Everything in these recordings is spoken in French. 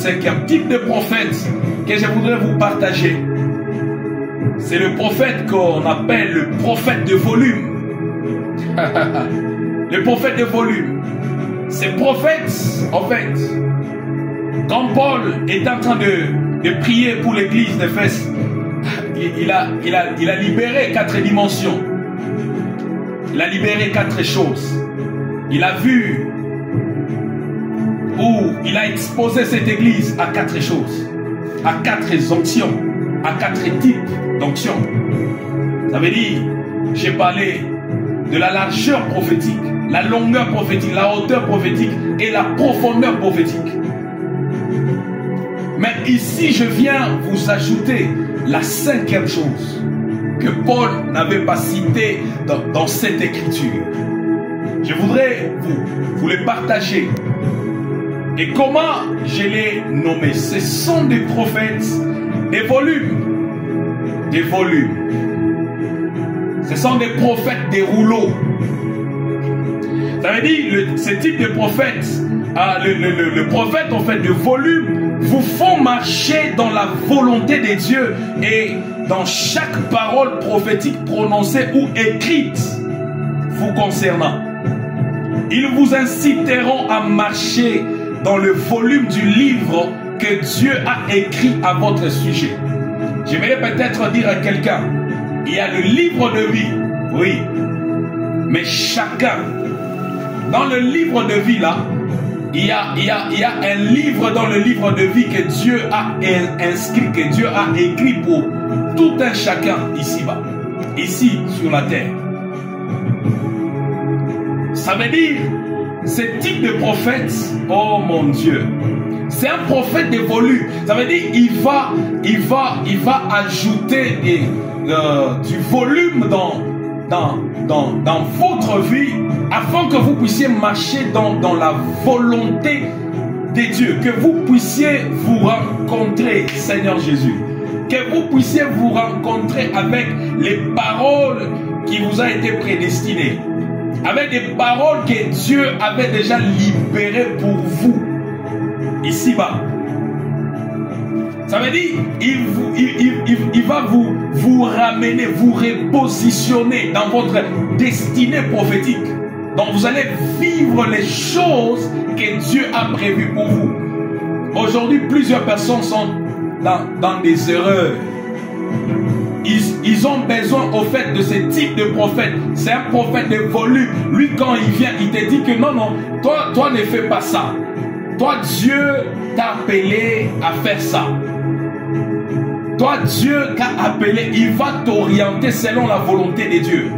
cinquième type de prophète que je voudrais vous partager. C'est le prophète qu'on appelle le prophète de volume. Le prophète de volume. Ces prophètes, en fait, quand Paul est en train de prier pour l'église d'Éphèse, il a libéré 4 dimensions. Il a libéré 4 choses. Il a vu où il a exposé cette église à 4 choses, à 4 onctions, à 4 types d'onctions. Ça veut dire, j'ai parlé de la largeur prophétique, la longueur prophétique, la hauteur prophétique et la profondeur prophétique. Mais ici, je viens vous ajouter la 5e chose que Paul n'avait pas citée dans cette écriture. Je voudrais vous les partager. Et comment je les nommé? Ce sont des prophètes, des volumes. Des volumes. Ce sont des prophètes des rouleaux. Ça veut dire, ce type de prophète, le prophète en fait de volume, vous font marcher dans la volonté de Dieu et dans chaque parole prophétique prononcée ou écrite vous concernant. Ils vous inciteront à marcher dans le volume du livre que Dieu a écrit à votre sujet. Je vais peut-être dire à quelqu'un, il y a le livre de vie, oui, mais chacun, dans le livre de vie là, il y a un livre dans le livre de vie que Dieu a inscrit, que Dieu a écrit pour tout un chacun ici-bas, ici sur la terre. Ça veut dire, ce type de prophète, oh mon Dieu, c'est un prophète de volume. Ça veut dire, il va ajouter du volume dans votre vie afin que vous puissiez marcher dans la volonté de Dieu, que vous puissiez vous rencontrer, Seigneur Jésus, que vous puissiez vous rencontrer avec les paroles qui vous ont été prédestinées, avec des paroles que Dieu avait déjà libérées pour vous, ici-bas. Ça veut dire, il va vous ramener, vous repositionner dans votre destinée prophétique. Donc vous allez vivre les choses que Dieu a prévues pour vous. Aujourd'hui, plusieurs personnes sont dans des erreurs. Ils ont besoin au fait de ce type de prophète. C'est un prophète de volume. Lui, quand il vient, il te dit que non, toi ne fais pas ça. Toi, Dieu t'a appelé à faire ça. Toi, Dieu t'a appelé, il va t'orienter selon la volonté de Dieu.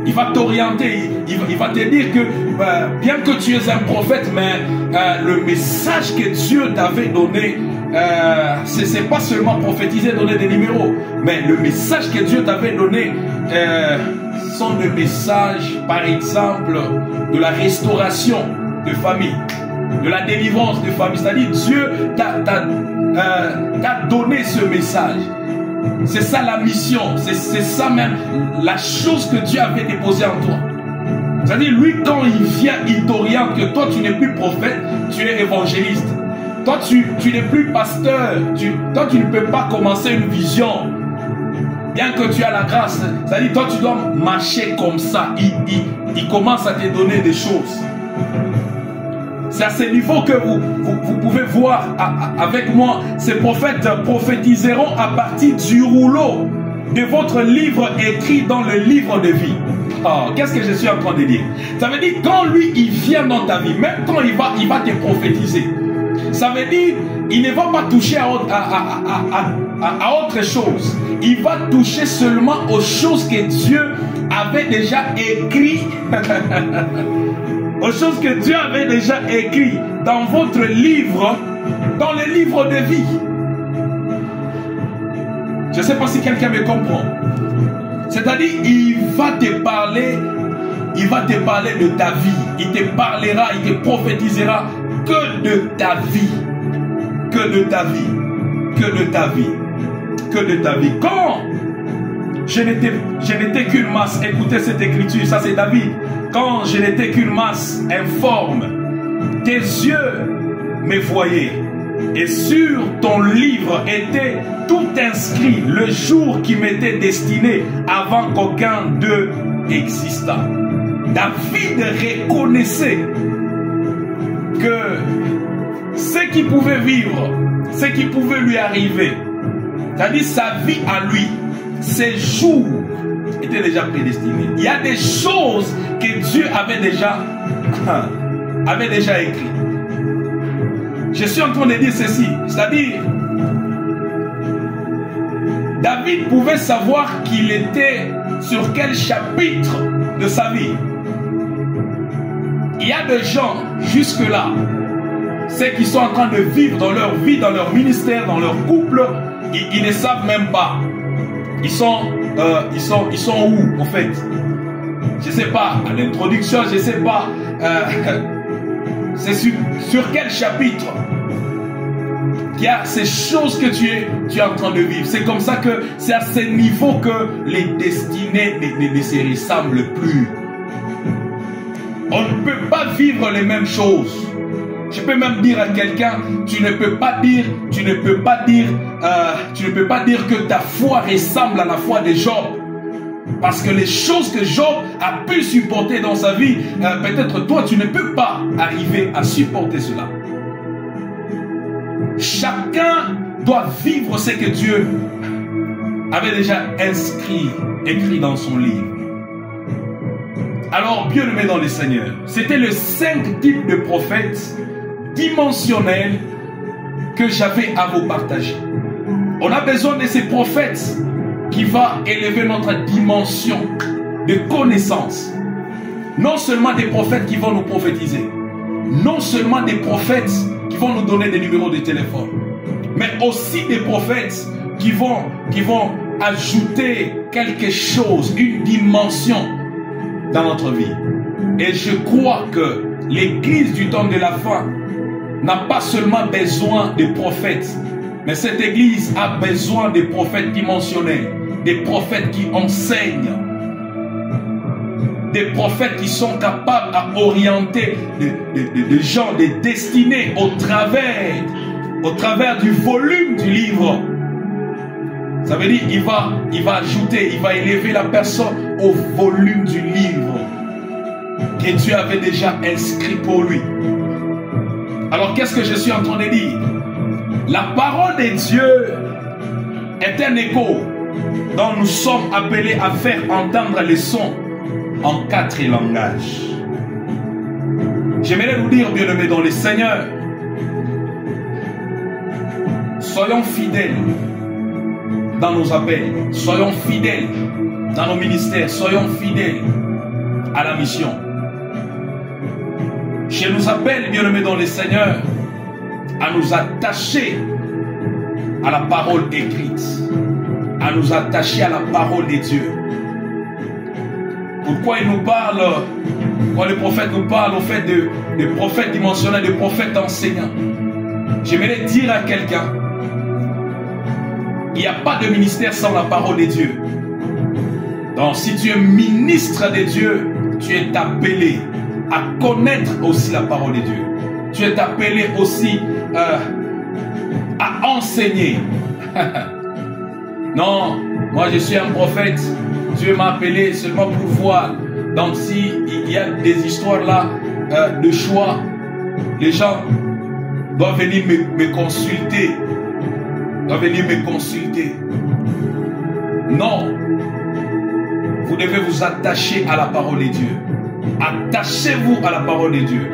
Il va t'orienter, il va te dire que bien que tu es un prophète, mais le message que Dieu t'avait donné, c'est pas seulement prophétiser, donner des numéros, mais le message que Dieu t'avait donné sont des messages, par exemple, de la restauration de famille, de la délivrance de famille. C'est-à-dire, Dieu t'a donné ce message. C'est ça la mission, c'est ça même la chose que Dieu avait déposée en toi. C'est-à-dire, lui, quand il vient, il t'oriente que toi, tu n'es plus prophète, tu es évangéliste. Toi, tu n'es plus pasteur. Toi, tu ne peux pas commencer une vision. Bien que tu as la grâce, c'est-à-dire, toi, tu dois marcher comme ça. Il commence à te donner des choses. C'est à ce niveau que vous pouvez voir avec moi. Ces prophètes prophétiseront à partir du rouleau de votre livre écrit dans le livre de vie. Oh, qu'est-ce que je suis en train de dire? Ça veut dire, quand lui, il vient dans ta vie, même quand il va te prophétiser, ça veut dire, il ne va pas toucher à autre chose. Il va toucher seulement aux choses que Dieu avait déjà écrites. Aux choses que Dieu avait déjà écrites dans votre livre, dans le livre de vie. Je ne sais pas si quelqu'un me comprend. C'est-à-dire, il va te parler de ta vie. Il te parlera, il te prophétisera que de ta vie. Que de ta vie. Que de ta vie. Que de ta vie. Quand je n'étais qu'une masse, écoutez cette écriture, ça c'est David. Quand je n'étais qu'une masse informe, tes yeux me voyaient. Et sur ton livre était tout inscrit le jour qui m'était destiné avant qu'aucun d'eux existât. David reconnaissait que ce qui pouvait vivre, ce qui pouvait lui arriver, c'est-à-dire sa vie à lui, ses jours étaient déjà prédestinés. Il y a des choses que Dieu avait déjà écrites. Je suis en train de dire ceci, c'est-à-dire David pouvait savoir qu'il était sur quel chapitre de sa vie. Il y a des gens jusque-là, ceux qui sont en train de vivre dans leur vie, dans leur ministère, dans leur couple, ils ne savent même pas. Ils sont où en fait? Je ne sais pas, à l'introduction, je ne sais pas. C'est sur quel chapitre qu'il y a ces choses que tu es en train de vivre. C'est comme ça que c'est à ce niveau que les destinées ne se ressemblent plus. On ne peut pas vivre les mêmes choses. Je peux même dire à quelqu'un, tu ne peux pas dire que ta foi ressemble à la foi de Job. Parce que les choses que Job a pu supporter dans sa vie, peut-être toi, tu ne peux pas arriver à supporter cela. Chacun doit vivre ce que Dieu avait déjà écrit dans son livre. Alors, bien-aimés dans le Seigneur, c'était les 5 types de prophètes dimensionnels que j'avais à vous partager. On a besoin de ces prophètes qui vont élever notre dimension de connaissance. Non seulement des prophètes qui vont nous prophétiser, non seulement des prophètes qui vont nous donner des numéros de téléphone, mais aussi des prophètes qui vont ajouter quelque chose, une dimension dans notre vie. Et je crois que l'église du temps de la fin n'a pas seulement besoin de prophètes, mais cette église a besoin de prophètes dimensionnels, des prophètes qui enseignent, des prophètes qui sont capables d'orienter des gens, des destinées au travers du volume du livre. Ça veut dire il va ajouter, il va élever la personne au volume du livre que Dieu avait déjà inscrit pour lui. Alors qu'est-ce que je suis en train de dire? La parole de Dieu est un écho dont nous sommes appelés à faire entendre les sons en 4 langages. J'aimerais vous dire, bien-aimés dans le Seigneur, soyons fidèles dans nos appels, soyons fidèles dans nos ministères, soyons fidèles à la mission. Je nous appelle, bien-aimés dans le Seigneur, à nous attacher à la parole écrite, à nous attacher à la parole de Dieu. Pourquoi il nous parle, quand le prophète nous parle au fait de prophètes dimensionnels, de prophètes enseignants? J'aimerais dire à quelqu'un, il n'y a pas de ministère sans la parole de Dieu. Donc si tu es ministre de Dieu, tu es appelé à connaître aussi la parole de Dieu. Tu es appelé aussi à enseigner. Non, moi je suis un prophète. Dieu m'a appelé seulement pour voir. Donc si il y a des histoires là de choix, les gens doivent venir me consulter. Doivent venir me consulter. Non. Vous devez vous attacher à la parole de Dieu. Attachez-vous à la parole de Dieu.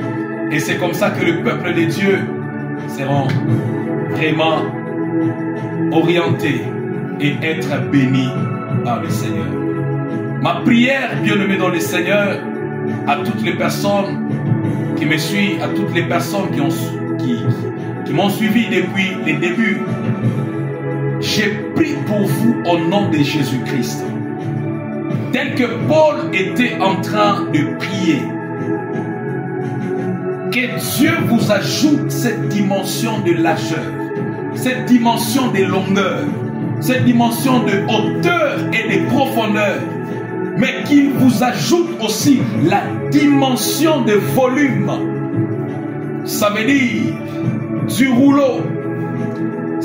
Et c'est comme ça que le peuple de Dieu sera vraiment orienté et être béni par le Seigneur. Ma prière, bien-aimé dans le Seigneur, à toutes les personnes qui me suivent, à toutes les personnes qui m'ont suivi depuis les débuts, j'ai prié pour vous au nom de Jésus-Christ. Tel que Paul était en train de prier, que Dieu vous ajoute cette dimension de largeur, cette dimension de longueur, cette dimension de hauteur et de profondeur, mais qu'il vous ajoute aussi la dimension de volume. Ça veut dire du rouleau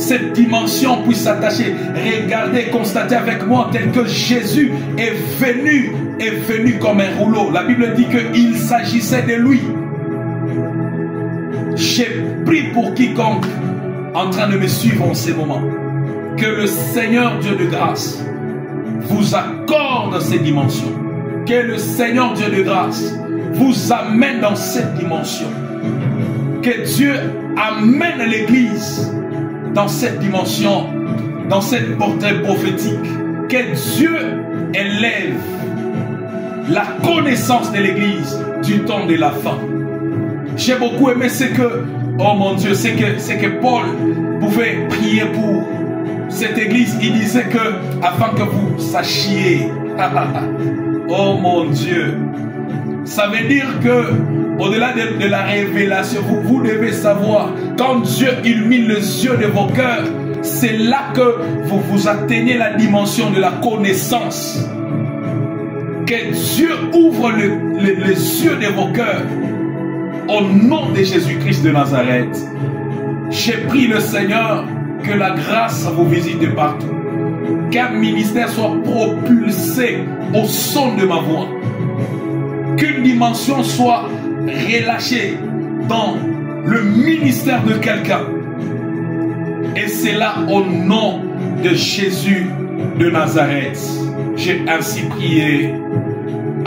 cette dimension puisse s'attacher. Regardez, constatez avec moi tel que Jésus est venu comme un rouleau. La Bible dit qu'il s'agissait de lui. J'ai pris pour quiconque en train de me suivre en ces moments que le Seigneur Dieu de grâce vous accorde ces dimensions. Que le Seigneur Dieu de grâce vous amène dans cette dimension. Que Dieu amène l'Église dans cette dimension, dans cette portée prophétique. Que Dieu élève la connaissance de l'Église du temps de la fin. J'ai beaucoup aimé ce que, oh mon Dieu, c'est que Paul pouvait prier pour cette Église. Il disait que, afin que vous sachiez, oh mon Dieu, ça veut dire que, au-delà de la révélation, vous devez savoir, quand Dieu illumine les yeux de vos cœurs, c'est là que vous atteignez la dimension de la connaissance. Que Dieu ouvre les yeux de vos cœurs. Au nom de Jésus-Christ de Nazareth, j'ai prié le Seigneur que la grâce vous visite de partout. Qu'un ministère soit propulsé au son de ma voix. Qu'une dimension soit relâchée dans le ministère de quelqu'un. Et c'est là au nom de Jésus de Nazareth. J'ai ainsi prié.